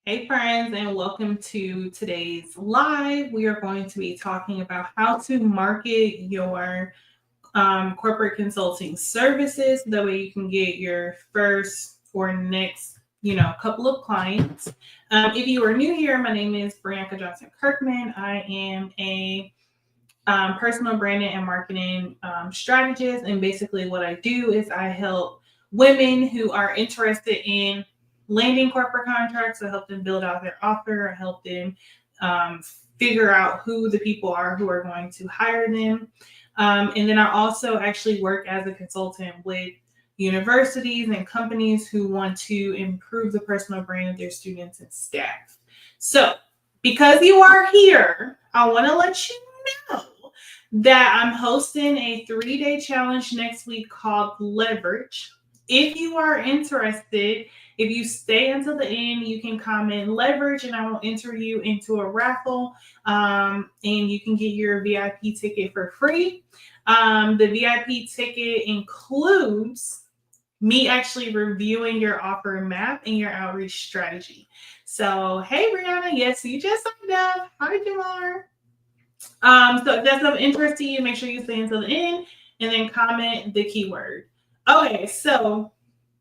Hey, friends, and welcome to today's live. We are going to be talking about how to market your corporate consulting services. That way, you can get your first or next, couple of clients. If you are new here, my name is Brianka Johnson Kirkman. I am a personal branding and marketing strategist, and basically, what I do is I help women who are interested in landing corporate contracts. I help them build out their offer. I help them um, figure out who the people are who are going to hire them. And then I also actually work as a consultant with universities and companies who want to improve the personal brand of their students and staff. So, because you are here, I want to let you know that I'm hosting a 3-day challenge next week called Leverage. If you are interested, if you stay until the end, you can comment Leverage and I will enter you into a raffle, and you can get your VIP ticket for free. The VIP ticket includes me actually reviewing your offer map and your outreach strategy. So, hey, Brianna, yes, you just signed up. Hi, Jamar. So if that's of interest to you, make sure you stay until the end and then comment the keyword. Okay, so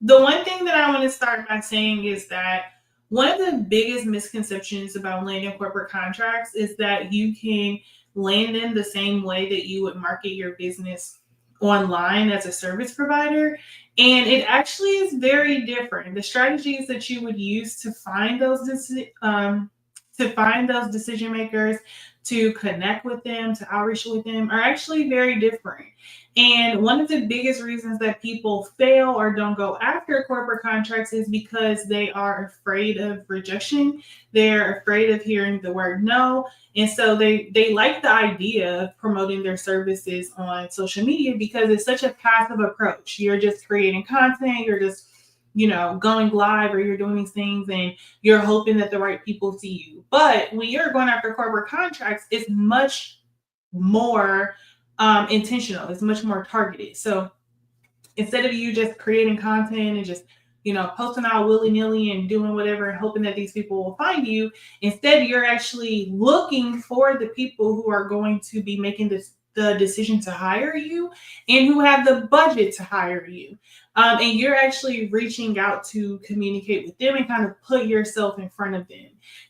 the one thing that I want to start by saying is that one of the biggest misconceptions about landing corporate contracts is that you can land in the same way that you would market your business online as a service provider. And it actually is very different. The strategies that you would use to find those decision makers, to connect with them, to outreach with them, are actually very different. And one of the biggest reasons that people fail or don't go after corporate contracts is because they are afraid of rejection. They're afraid of hearing the word no. And so they like the idea of promoting their services on social media because it's such a passive approach. You're just creating content, you're just going live, or you're doing these things and you're hoping that the right people see you. But when you're going after corporate contracts, it's much more intentional. It's much more targeted. So instead of you just creating content and just posting out willy-nilly and doing whatever and hoping that these people will find you, instead you're actually looking for the people who are going to be making the decision to hire you and who have the budget to hire you. And you're actually reaching out to communicate with them and kind of put yourself in front of them.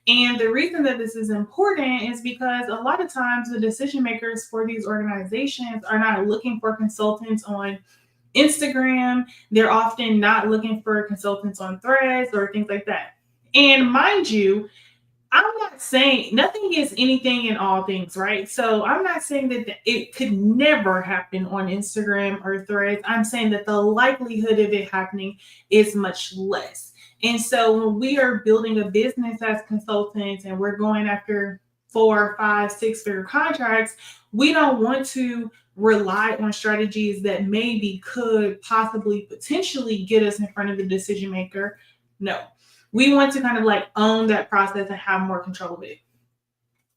And the reason that this is important is because a lot of times the decision makers for these organizations are not looking for consultants on Instagram. They're often not looking for consultants on Threads or things like that. And mind you, I'm not saying nothing is anything in all things, right? So I'm not saying that it could never happen on Instagram or Threads. I'm saying that the likelihood of it happening is much less. And so when we are building a business as consultants and we're going after 4, 5, 6 figure contracts, we don't want to rely on strategies that maybe could possibly potentially get us in front of the decision maker. No, we want to kind of like own that process and have more control of it.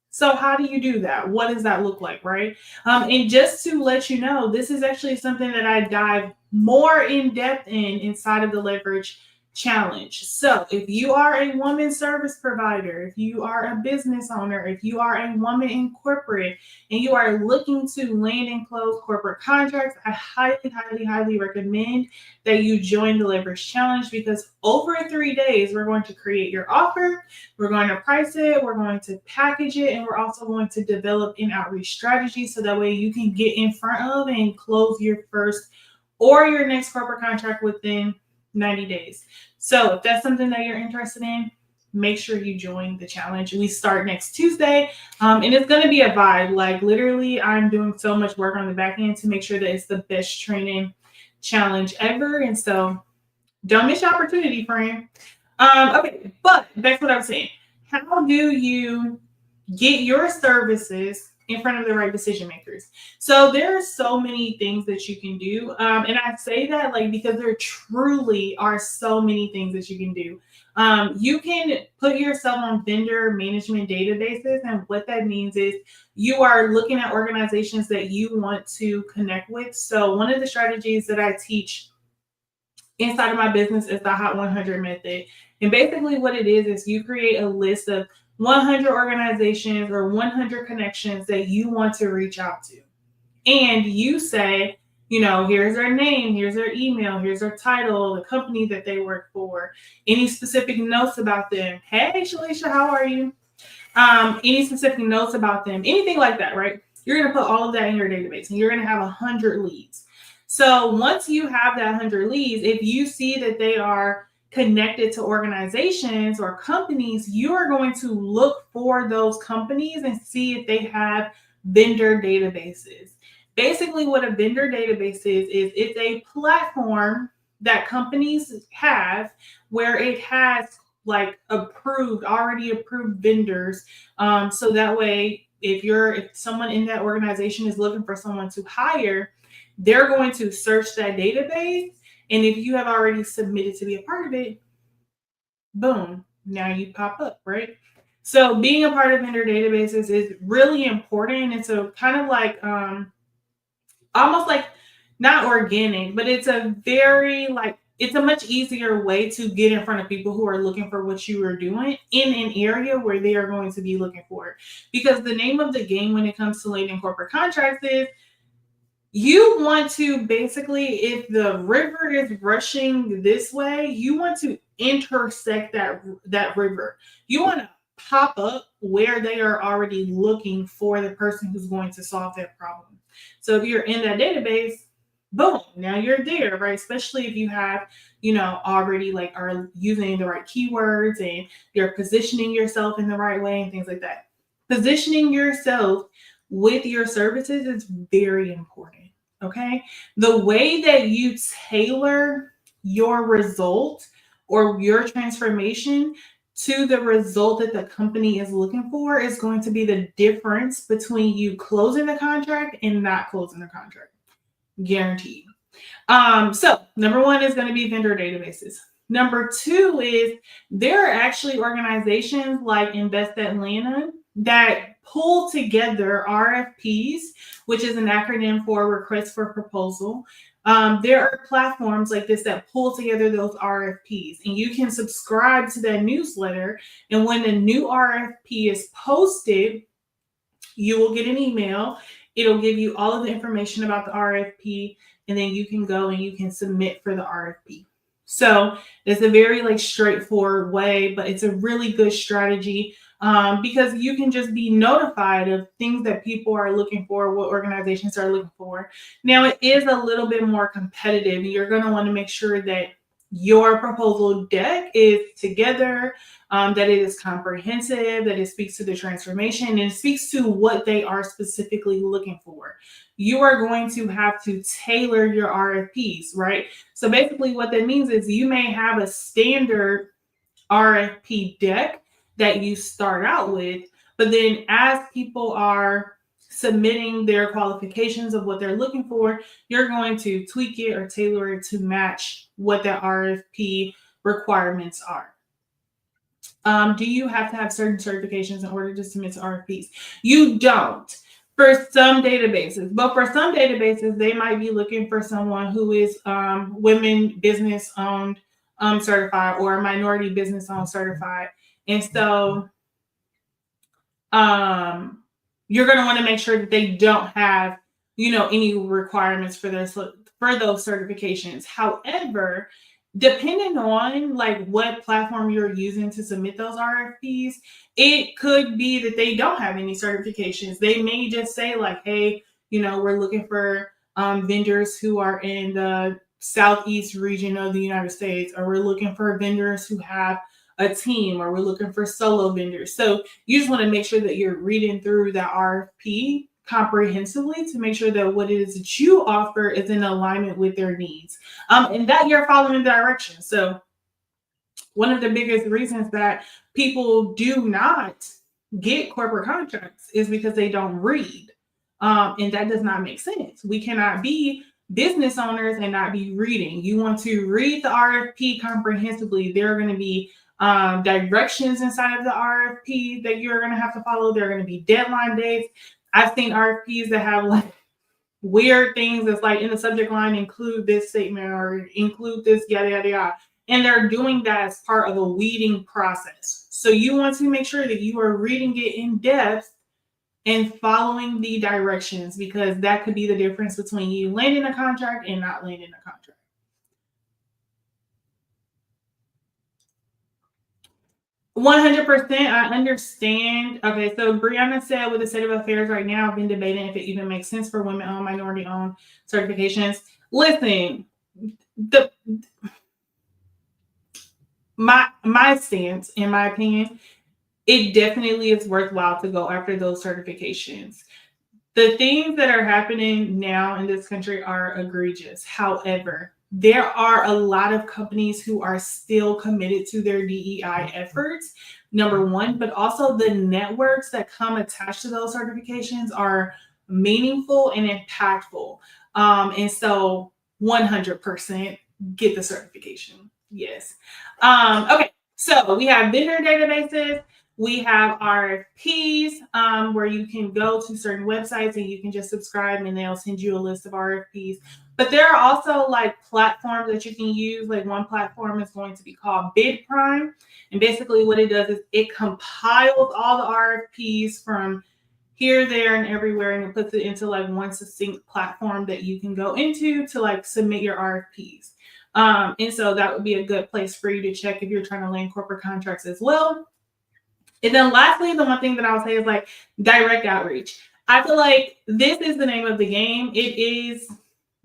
So how do you do that? What does that look like, right? And just to let you know, this is actually something that I dive more in depth inside of the Leverage Challenge. So if you are a woman service provider, if you are a business owner, if you are a woman in corporate and you are looking to land and close corporate contracts, I highly, highly, highly recommend that you join the Leverage Challenge because over 3 days, we're going to create your offer, we're going to price it, we're going to package it, and we're also going to develop an outreach strategy so that way you can get in front of and close your first or your next corporate contract within 90 days. So if that's something that you're interested in, make sure you join the challenge. We start next Tuesday, and it's going to be a vibe. Like literally, I'm doing so much work on the back end to make sure that it's the best training challenge ever. And so don't miss your opportunity, friend. Okay, but that's what I'm saying. How do you get your services in front of the right decision makers? So there are so many things that you can do. And I say that like because there truly are so many things that you can do. You can put yourself on vendor management databases. And what that means is you are looking at organizations that you want to connect with. So one of the strategies that I teach inside of my business is the Hot 100 method. And basically, what it is you create a list of 100 organizations or 100 connections that you want to reach out to. And you say, here's their name, here's their email, here's their title, the company that they work for, any specific notes about them. Hey, Shalisha, how are you? Any specific notes about them, anything like that, right? You're going to put all of that in your database and you're going to have 100 leads. So once you have that 100 leads, if you see that they are connected to organizations or companies, you are going to look for those companies and see if they have vendor databases. Basically, what a vendor database is it's a platform that companies have where it has like already approved vendors. So that way, if someone in that organization is looking for someone to hire, they're going to search that database. And if you have already submitted to be a part of it, boom, now you pop up, right? So being a part of vendor databases is really important. It's a kind of like almost like not organic, but it's a very it's a much easier way to get in front of people who are looking for what you are doing in an area where they are going to be looking for it. Because the name of the game when it comes to landing corporate contracts is you want to basically, if the river is rushing this way, you want to intersect that river. You want to pop up where they are already looking for the person who's going to solve that problem. So if you're in that database, boom, now you're there, right? Especially if you have, already are using the right keywords and you're positioning yourself in the right way and things like that. Positioning yourself with your services is very important. Okay. The way that you tailor your result or your transformation to the result that the company is looking for is going to be the difference between you closing the contract and not closing the contract. Guaranteed. So number one is going to be vendor databases. Number two is there are actually organizations like Invest Atlanta that pull together RFPs, which is an acronym for request for proposal. There are platforms like this that pull together those RFPs, and you can subscribe to that newsletter. And when a new RFP is posted, you will get an email. It'll give you all of the information about the RFP, and then you can go and you can submit for the RFP. So it's a very straightforward way, but it's a really good strategy because you can just be notified of things that people are looking for, what organizations are looking for. Now it is a little bit more competitive. You're going to want to make sure that your proposal deck is together, that it is comprehensive, that it speaks to the transformation, and it speaks to what they are specifically looking for. You are going to have to tailor your RFPs, right? So basically what that means is you may have a standard RFP deck that you start out with, but then as people are submitting their qualifications of what they're looking for, you're going to tweak it or tailor it to match what the RFP requirements are. Do you have to have certain certifications in order to submit to RFPs? You don't for some databases, but for some databases, they might be looking for someone who is women business owned certified or minority business owned certified. And so you're going to want to make sure that they don't have, any requirements for those certifications. However, depending on what platform you're using to submit those RFPs, it could be that they don't have any certifications. They may just say hey, we're looking for vendors who are in the Southeast region of the United States, or we're looking for vendors who have a team, or we're looking for solo vendors. So you just want to make sure that you're reading through the RFP comprehensively to make sure that what it is that you offer is in alignment with their needs, and that you're following direction. So one of the biggest reasons that people do not get corporate contracts is because they don't read, and that does not make sense. We cannot be business owners and not be reading. You want to read the RFP comprehensively. There are going to be directions inside of the RFP that you're going to have to follow. There are going to be deadline dates. I've seen RFPs that have weird things that's like in the subject line, include this statement or include this, yada, yada, yada. And they're doing that as part of a weeding process. So you want to make sure that you are reading it in depth and following the directions, because that could be the difference between you landing a contract and not landing a contract. 100%. I understand. Okay, so Brianna said, with the state of affairs right now, I've been debating if it even makes sense for women-owned, minority-owned certifications. Listen, the my stance, in my opinion, it definitely is worthwhile to go after those certifications. The things that are happening now in this country are egregious. However, there are a lot of companies who are still committed to their DEI efforts, number one, but also the networks that come attached to those certifications are meaningful and impactful. And so 100% get the certification. Yes. Okay. So we have vendor databases. We have RFPs, where you can go to certain websites and you can just subscribe and they'll send you a list of RFPs. But there are also like platforms that you can use. Like one platform is going to be called BidPrime. And basically what it does is it compiles all the RFPs from here, there, and everywhere, and it puts it into like one succinct platform that you can go into to like submit your RFPs. And so that would be a good place for you to check if you're trying to land corporate contracts as well. And then lastly, the one thing that I'll say is like direct outreach. I feel like this is the name of the game. It is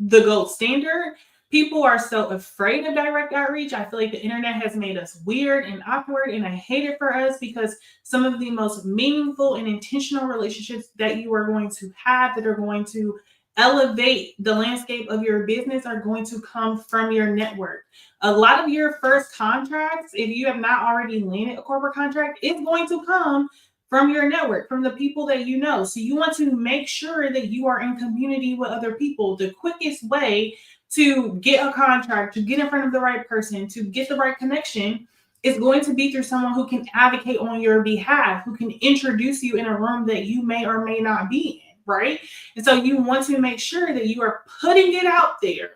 the gold standard. People are so afraid of direct outreach. I feel like the internet has made us weird and awkward, and I hate it for us, because some of the most meaningful and intentional relationships that you are going to have that are going to elevate the landscape of your business are going to come from your network. A lot of your first contracts, if you have not already landed a corporate contract, is going to come from your network, from the people that you know. So you want to make sure that you are in community with other people. The quickest way to get a contract, to get in front of the right person, to get the right connection is going to be through someone who can advocate on your behalf, who can introduce you in a room that you may or may not be in, right? And so you want to make sure that you are putting it out there,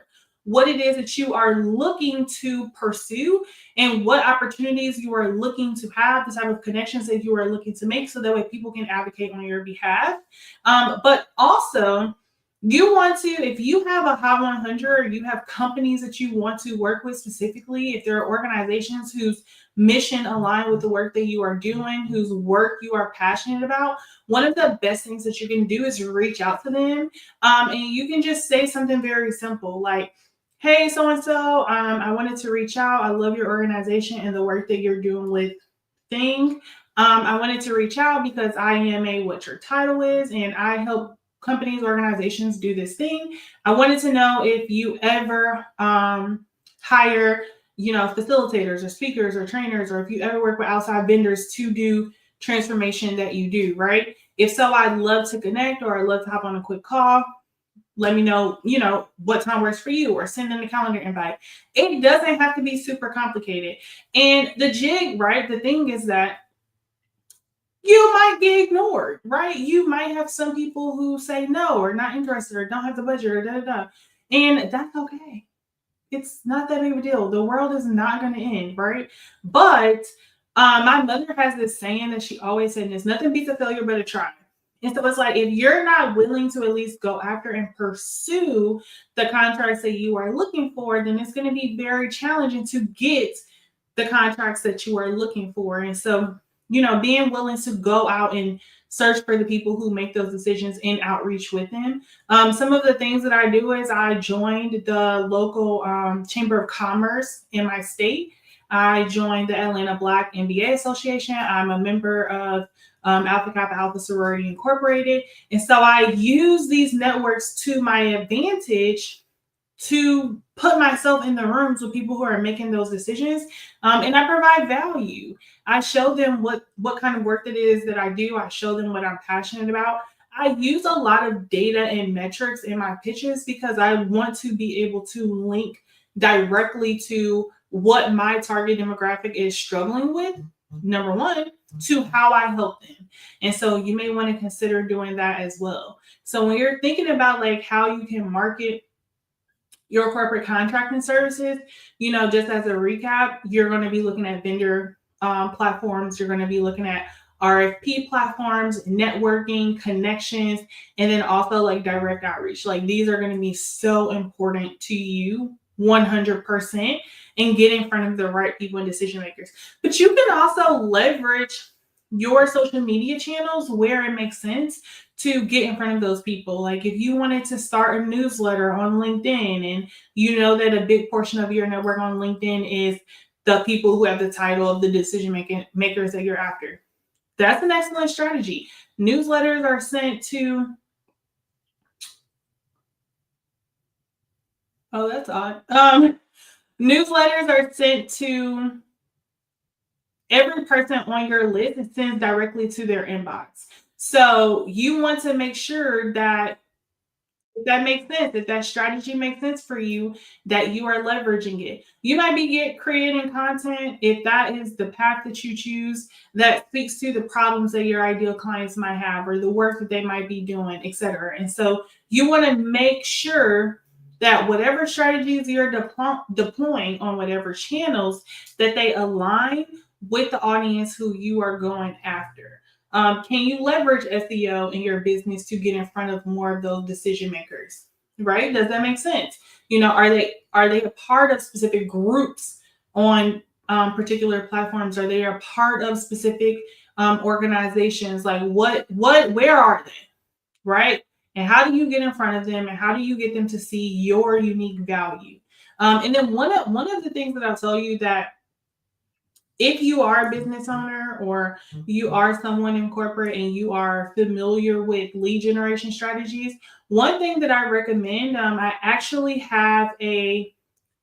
what it is that you are looking to pursue and what opportunities you are looking to have, the type of connections that you are looking to make, so that way people can advocate on your behalf. But also, you want to, if you have a Hot 100 or you have companies that you want to work with specifically, if there are organizations whose mission align with the work that you are doing, whose work you are passionate about, one of the best things that you can do is reach out to them. And you can just say something very simple like, hey, so-and-so, I wanted to reach out. I love your organization and the work that you're doing with Thing. I wanted to reach out because I am what your title is, and I help companies, organizations do this thing. I wanted to know if you ever hire, facilitators or speakers or trainers, or if you ever work with outside vendors to do transformation that you do, right? If so, I'd love to connect, or I'd love to hop on a quick call. Let me know, what time works for you, or send them a calendar invite. It doesn't have to be super complicated. And the jig, right? The thing is that you might get ignored, right? You might have some people who say no, or not interested, or don't have the budget, or da da da. And that's okay. It's not that big of a deal. The world is not going to end, right? But my mother has this saying that she always said, "There's nothing beats a failure but a try." And so it's like, if you're not willing to at least go after and pursue the contracts that you are looking for, then it's going to be very challenging to get the contracts that you are looking for. And so, being willing to go out and search for the people who make those decisions and outreach with them. Some of the things that I do is I joined the local Chamber of Commerce in my state. I joined the Atlanta Black MBA Association. I'm a member of Alpha Kappa Alpha Sorority Incorporated. And so I use these networks to my advantage to put myself in the rooms with people who are making those decisions. And I provide value. I show them what kind of work it is that I do. I show them what I'm passionate about. I use a lot of data and metrics in my pitches because I want to be able to link directly to what my target demographic is struggling with, number one. to how I help them. And so you may want to consider doing that as well. So when you're thinking about like how you can market your corporate contracting services, just as a recap, you're going to be looking at vendor platforms, you're going to be looking at RFP platforms, networking, connections, and then also like direct outreach. Like these are going to be so important to you 100% and get in front of the right people and decision makers. But you can also leverage your social media channels where it makes sense to get in front of those people. Like if you wanted to start a newsletter on LinkedIn and you know that a big portion of your network on LinkedIn is the people who have the title of the decision makers that you're after. That's an excellent strategy. Newsletters are sent to, oh, that's odd. Newsletters are sent to every person on your list. It sends directly to their inbox. So you want to make sure that if that makes sense, if that strategy makes sense for you, that you are leveraging it. You might be creating content if that is the path that you choose that speaks to the problems that your ideal clients might have or the work that they might be doing, etc. And so you want to make sure that whatever strategies you're deploying on whatever channels, that they align with the audience who you are going after. Can you leverage SEO in your business to get in front of more of those decision makers? Right? Does that make sense? Are they a part of specific groups on particular platforms? Are they a part of specific organizations? Like where are they? Right? And how do you get in front of them? And how do you get them to see your unique value? And then one of the things that I'll tell you that if you are a business owner or you are someone in corporate and you are familiar with lead generation strategies, one thing that I recommend, I actually have a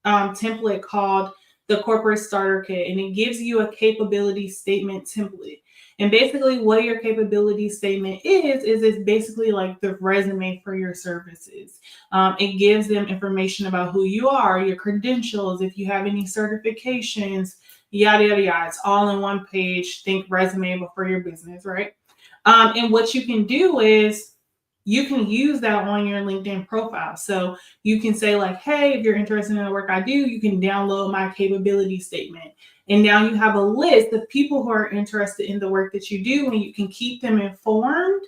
template called the Corporate Starter Kit, and it gives you a capability statement template. And basically what your capability statement is it's basically like the resume for your services. It gives them information about who you are, your credentials, if you have any certifications, yada, yada, yada. It's all in one page. Think resume for your business, right? And what you can do is you can use that on your LinkedIn profile. So you can say like, hey, if you're interested in the work I do, you can download my capability statement. And now you have a list of people who are interested in the work that you do, and you can keep them informed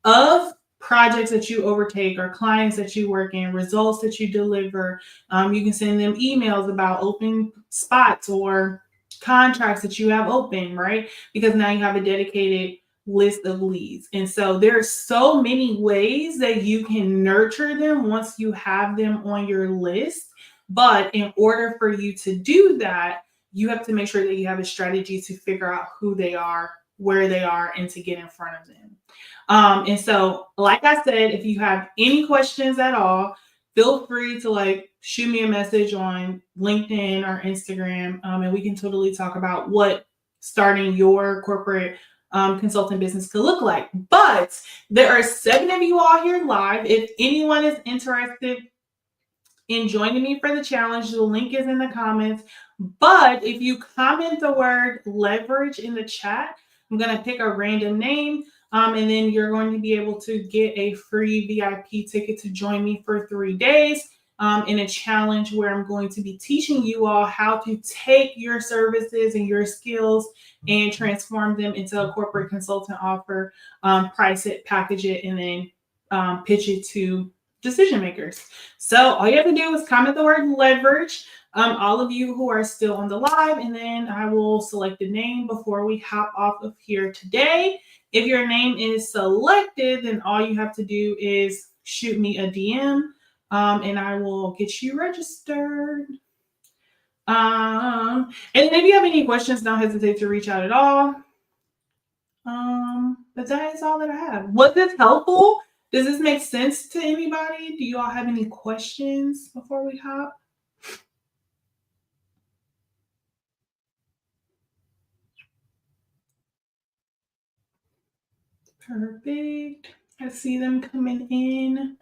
of projects that you overtake or clients that you work in, results that you deliver. You can send them emails about open spots or contracts that you have open, right? Because now you have a dedicated list of leads. And so there's so many ways that you can nurture them once you have them on your list. But in order for you to do that, you have to make sure that you have a strategy to figure out who they are, where they are, and to get in front of them. And so, like I said, if you have any questions at all, feel free to like shoot me a message on LinkedIn or Instagram, and we can totally talk about what starting your corporate consulting business could look like. But there are 7 of you all here live. If anyone is interested in joining me for the challenge, the link is in the comments. But if you comment the word leverage in the chat, I'm going to pick a random name. And then you're going to be able to get a free VIP ticket to join me for 3 days in a challenge where I'm going to be teaching you all how to take your services and your skills and transform them into a corporate consultant offer, price it, package it, and then pitch it to decision makers. So all you have to do is comment the word leverage. All of you who are still on the live, and then I will select a name before we hop off of here today. If your name is selected, then all you have to do is shoot me a DM, and I will get you registered. And if you have any questions, don't hesitate to reach out at all. But that is all that I have. Was this helpful? Does this make sense to anybody? Do you all have any questions before we hop? Perfect. I see them coming in.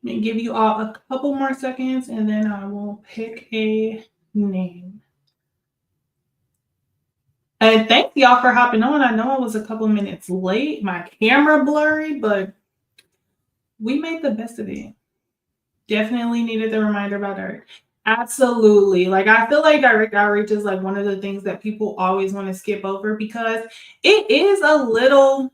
Let me give you all a couple more seconds and then I will pick a name. And thank y'all for hopping on. I know I was a couple minutes late. My camera blurry, but we made the best of it. Definitely needed the reminder about Eric. Absolutely. Like I feel like direct outreach is like one of the things that people always want to skip over because it is a little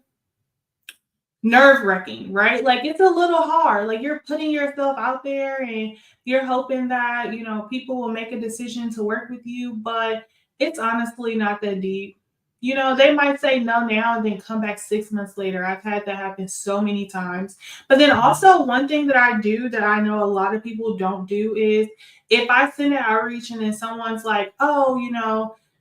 nerve wracking, right? Like it's a little hard. Like you're putting yourself out there and you're hoping that, people will make a decision to work with you, but it's honestly not that deep. They might say no now and then come back 6 months later. I've had that happen so many times. But then also, one thing that I do that I know a lot of people don't do is if I send an outreach and then someone's like, oh,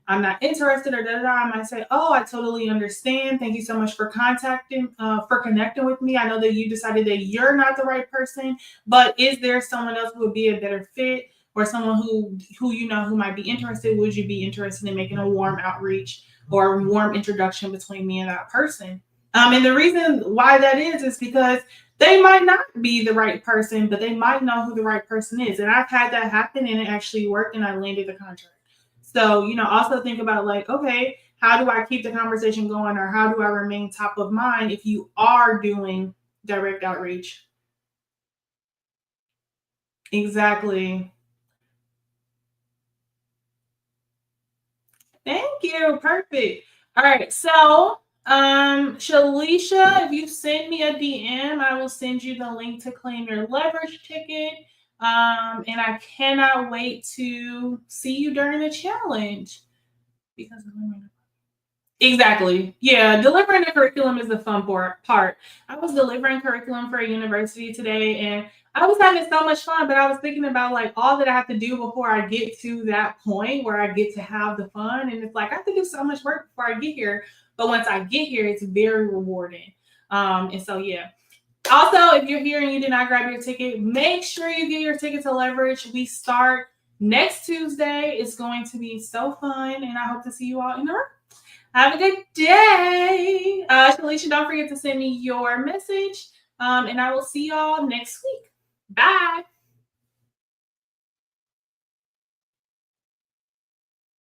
I'm not interested or da da da. I might say, "Oh, I totally understand. Thank you so much for connecting with me. I know that you decided that you're not the right person, but is there someone else who would be a better fit, or someone who might be interested? Would you be interested in making a warm outreach or a warm introduction between me and that person?" And the reason why that is because they might not be the right person, but they might know who the right person is. And I've had that happen, and it actually worked, and I landed the contract. So, also think about like, okay, how do I keep the conversation going or how do I remain top of mind if you are doing direct outreach? Exactly. Thank you. Perfect. All right. So, Shalisha, if you send me a DM, I will send you the link to claim your leverage ticket. And I cannot wait to see you during the challenge because exactly. Yeah, delivering the curriculum is the fun part. I was delivering curriculum for a university today and I was having so much fun, but I was thinking about like all that I have to do before I get to that point where I get to have the fun. And it's like I have to do so much work before I get here. But once I get here, it's very rewarding. And so yeah. Also, if you're here and you did not grab your ticket, make sure you get your ticket to Leverage. We start next Tuesday. It's going to be so fun, and I hope to see you all in the room. Have a good day. Shalisha, don't forget to send me your message. And I will see y'all next week. Bye.